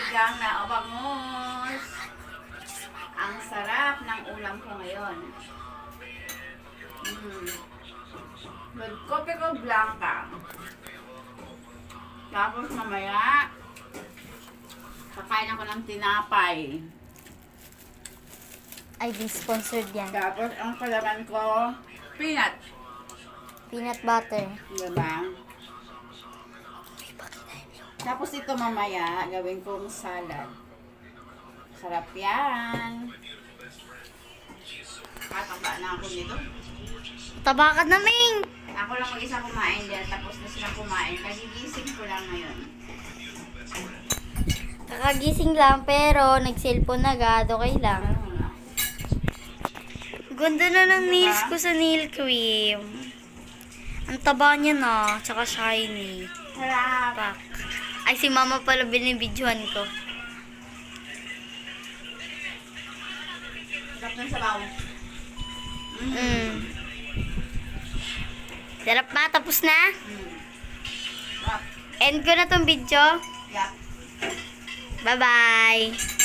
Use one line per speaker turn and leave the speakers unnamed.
sinigang na bangus. Ang sarap ng ulam ko ngayon. With kopi ko blanca. Tapos mamaya, kakain ako ng tinapay.
Ay, di sponsored yan.
Tapos ang kalaman ko, peanut.
Peanut butter.
Diba? Tapos ito mamaya, gawin kong salad. Sarap yan. Kataba na ako dito.
Taba ka na, Ming!
Ako lang mag-isa kumain dyan, tapos na sila kumain. Kagigising ko lang ngayon.
Kakagising lang, pero nag-cellphone agad. Okay lang.
Ano nga?
Ganda na ng nails ko sa nail cream. Ang taba niya na, tsaka shiny.
Sarap.
Pak. Ay, si mama pala binibidyohan ko.
Sarap ng sabaw.
Sarap na, tapos na.
Sarap.
End ko na tong video.
Yup.
Bye-bye.